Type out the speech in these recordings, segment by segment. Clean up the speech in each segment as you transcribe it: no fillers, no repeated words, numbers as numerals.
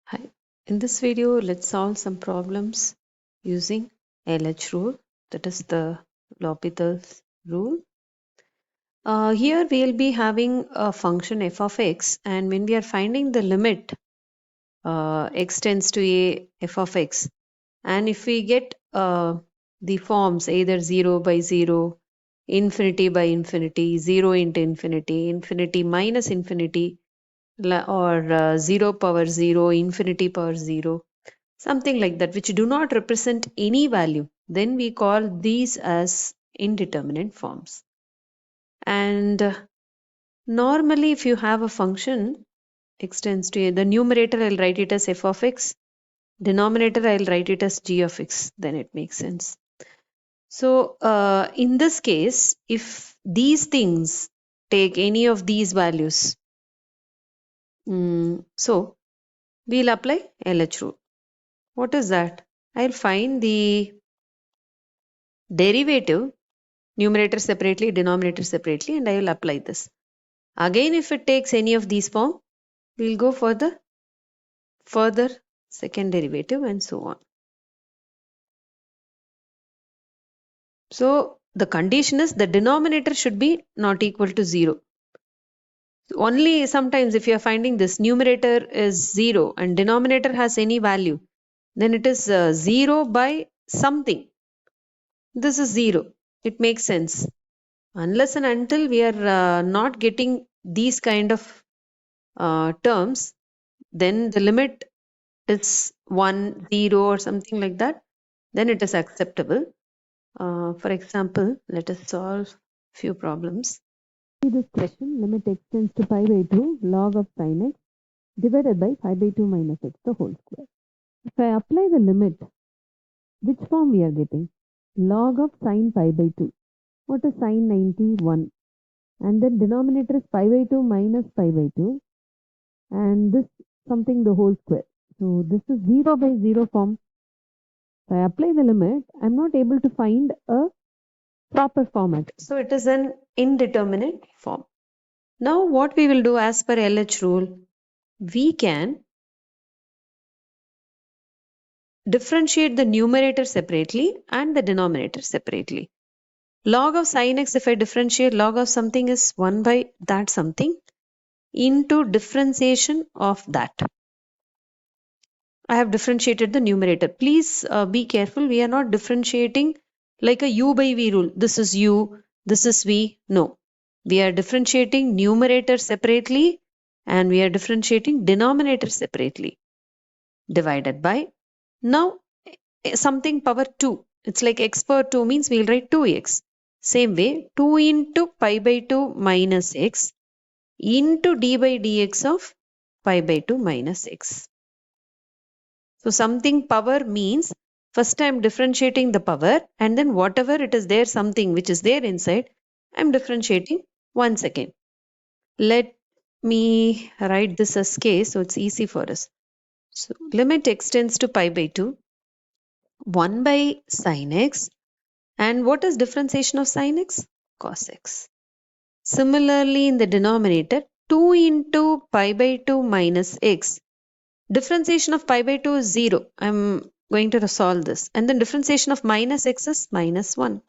Hi. In this video, let's solve some problems using LH rule, that is the L'Hopital's rule. Here we'll be having a function f of x, and when we are finding the limit x tends to a f of x, and if we get the forms either 0 by 0, infinity by infinity, 0 into infinity, infinity minus infinity, or 0 power 0, infinity power 0, something like that, which do not represent any value, then we call these as indeterminate forms. And normally if you have a function x tends to a, the numerator I'll write it as f of x, denominator I'll write it as g of x, then it makes sense. So in this case, if these things take any of these values, so we'll apply LH rule. What is that? I'll find the derivative, numerator separately, denominator separately, and I will apply this. Again, if it takes any of these form, we'll go for the further second derivative and so on. So the condition is the denominator should be not equal to 0. Only sometimes if you are finding this numerator is 0 and denominator has any value, then it is 0 by something. This is 0. It makes sense. Unless and until we are not getting these kind of terms, then the limit is 1, 0 or something like that, then it is acceptable. For example, let us solve few problems. See this question, limit x tends to pi by 2 log of sin x divided by pi by 2 minus x the whole square. If I apply the limit, which form we are getting? Log of sin pi by 2. What is sin 91? And then denominator is pi by 2 minus pi by 2. And this something the whole square. So this is 0 by 0 form. If I apply the limit, I'm not able to find a proper format. So it is an indeterminate form. Now what we will do as per LH rule, we can differentiate the numerator separately and the denominator separately. Log of sin x, if I differentiate log of something is 1 by that something into differentiation of that. I have differentiated the numerator. Please be careful. We are not differentiating like a u by v rule. This is u, this is v. No. We are differentiating numerator separately and we are differentiating denominator separately. Divided by, now something power 2. It's like x power 2 means we'll write 2x. Same way, 2 into pi by 2 minus x into d by dx of pi by 2 minus x. So something power means first I am differentiating the power and then whatever it is there, something which is there inside, I am differentiating once again. Let me write this as k so it's easy for us. So limit x tends to pi by 2, 1 by sin x, and what is differentiation of sin x? Cos x. Similarly in the denominator, 2 into pi by 2 minus x. Differentiation of pi by 2 is 0. I'm going to solve this. And then differentiation of minus x is minus 1.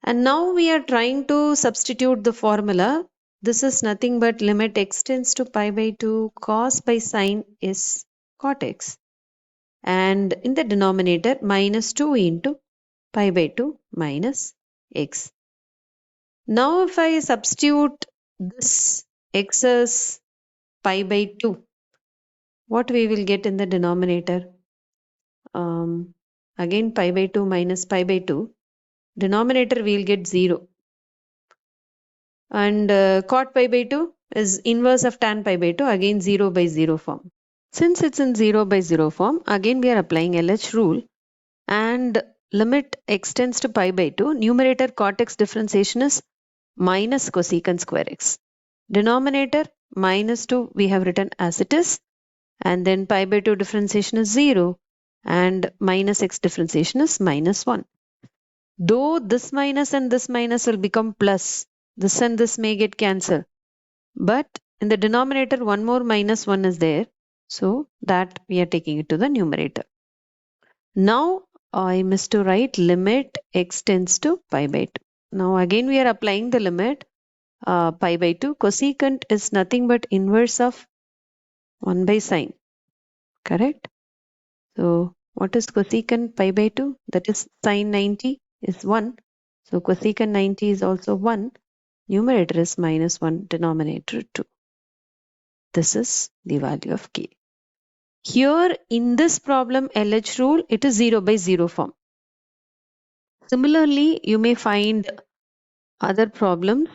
And now we are trying to substitute the formula. This is nothing but limit x tends to pi by 2 cos by sin is cot x. And in the denominator, minus 2 into pi by 2 minus x. Now if I substitute this x as pi by 2, what we will get in the denominator? Again pi by 2 minus pi by 2. Denominator we will get 0. And cot pi by 2 is inverse of tan pi by 2, again 0 by 0 form. Since it's in 0 by 0 form, again we are applying LH rule and limit x tends to pi by 2. Numerator cot x differentiation is minus cosecant square x. Denominator minus 2 we have written as it is, and then pi by 2 differentiation is 0 and minus x differentiation is minus 1. Though this minus and this minus will become plus, this and this may get cancelled, but in the denominator one more minus 1 is there, So that we are taking it to the numerator. Now I missed to write limit x tends to pi by 2. Now again we are applying the limit pi by 2. Cosecant is nothing but inverse of 1 by sine. Correct? So what is cosecant pi by 2? That is sine 90 is 1. So cosecant 90 is also 1. Numerator is minus 1, denominator 2. This is the value of k. Here in this problem LH rule, it is 0 by 0 form. Similarly, you may find other problems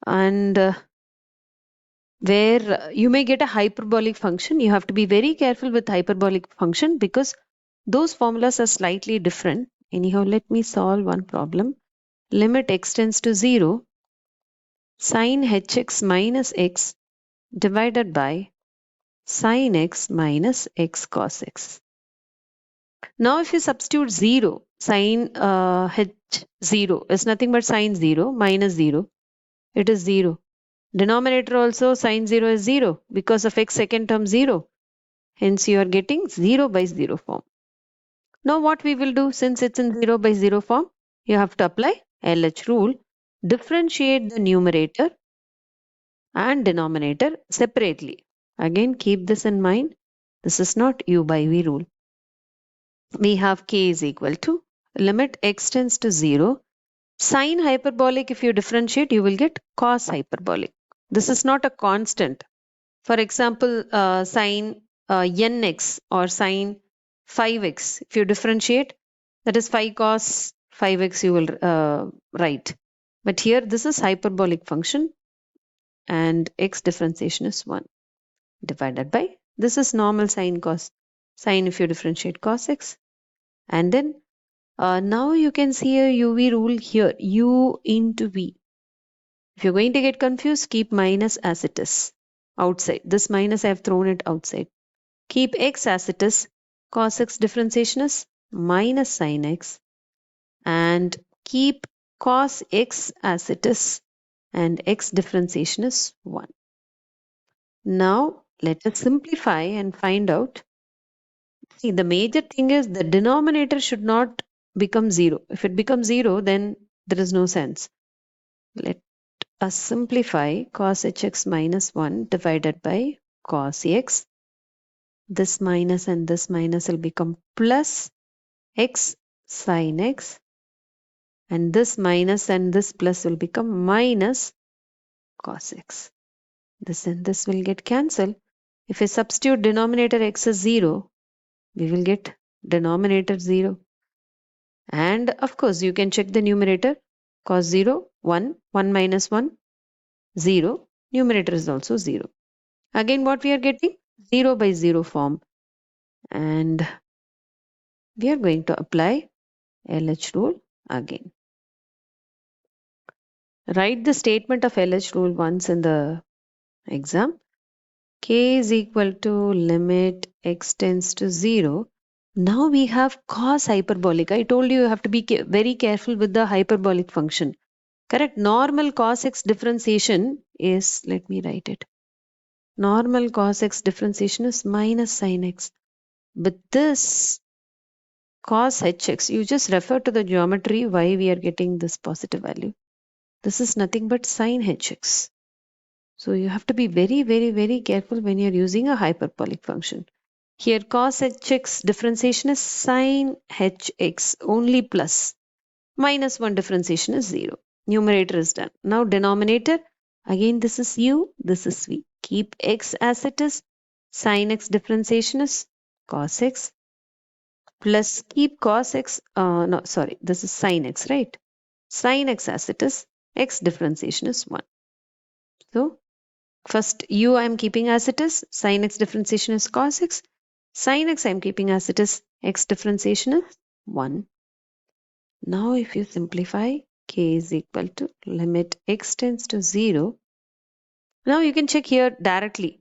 and where you may get a hyperbolic function. You have to be very careful with hyperbolic function because those formulas are slightly different. Anyhow, let me solve one problem. Limit x tends to 0, sin hx minus x divided by sin x minus x cos x. Now if you substitute 0, sin h0 is nothing but sin 0 minus 0. It is 0. Denominator also sin 0 is 0 because of x second term 0. Hence you are getting 0 by 0 form. Now what we will do, since it's in 0 by 0 form, you have to apply LH rule. Differentiate the numerator and denominator separately. Again keep this in mind. This is not u by v rule. We have k is equal to limit x tends to 0. Sine hyperbolic, if you differentiate, you will get cos hyperbolic. This is not a constant. For example, sine nx or sine 5x, if you differentiate, that is 5 cos 5x you will write. But here this is hyperbolic function and x differentiation is 1 divided by, this is normal sine cos. Sine if you differentiate cos x. And then now you can see a UV rule here, u into v. If you're going to get confused, keep minus as it is outside. This minus I have thrown it outside. Keep x as it is. Cos x differentiation is minus sin x. And keep cos x as it is. And x differentiation is 1. Now let us simplify and find out. See, the major thing is the denominator should not become 0. If it becomes 0, then there is no sense. Let us simplify cos hx minus 1 divided by cos x. This minus and this minus will become plus x sin x. And this minus and this plus will become minus cos x. This and this will get cancelled. If we substitute denominator x as 0, we will get denominator 0. And of course, you can check the numerator. Cos 0, 1, 1 minus 1, 0. Numerator is also 0. Again, what we are getting? 0 by 0 form. And we are going to apply LH rule again. Write the statement of LH rule once in the exam. K is equal to limit x tends to 0. Now we have cos hyperbolic. I told you have to be very careful with the hyperbolic function. Correct. Normal cos x differentiation is, let me write it. Normal cos x differentiation is minus sin x. But this cos hx, you just refer to the geometry why we are getting this positive value. This is nothing but sin hx. So you have to be very, very, very careful when you're using a hyperbolic function. Here cos hx differentiation is sin hx, only plus. Minus 1 differentiation is 0. Numerator is done. Now denominator, again this is u, this is v. Keep x as it is. Sin x differentiation is cos x. Plus keep cos x, no sorry, this is sin x, right? Sin x as it is. X differentiation is 1. So first u I am keeping as it is. Sin x differentiation is cos x. Sin x I am keeping as it is. X differentiation is 1. Now if you simplify, k is equal to limit x tends to 0. Now you can check here directly.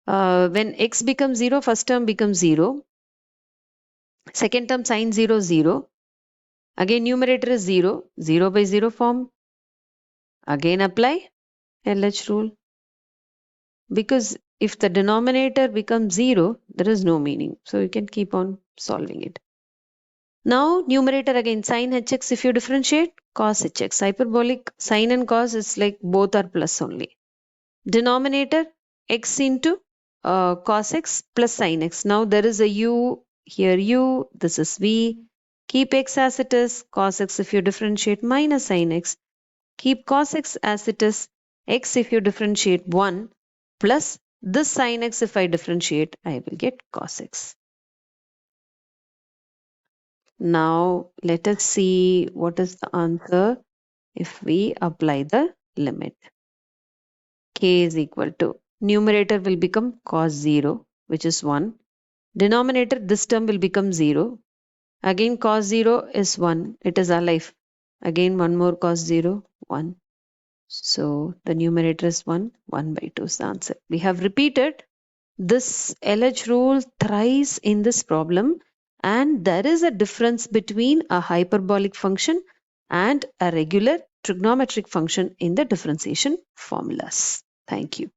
When x becomes 0, first term becomes 0. Second term sin 0, 0. Again numerator is 0. 0 by 0 form. Again apply LH rule. because if the denominator becomes 0, there is no meaning. So you can keep on solving it. Now numerator again, sin hx if you differentiate, cos hx. Hyperbolic sin and cos is like both are plus only. Denominator x into cos x plus sin x. Now there is a u, here u, this is v. Keep x as it is, cos x if you differentiate minus sin x. Keep cos x as it is, x if you differentiate 1 plus this sin x if I differentiate, I will get cos x. Now let us see what is the answer if we apply the limit. K is equal to, numerator will become cos 0, which is 1. Denominator, this term will become 0. Again cos 0 is 1. It is alive. Again one more cos 0, 1. So the numerator is 1. 1 by 2 is the answer. We have repeated this LH rule thrice in this problem, and there is a difference between a hyperbolic function and a regular trigonometric function in the differentiation formulas. Thank you.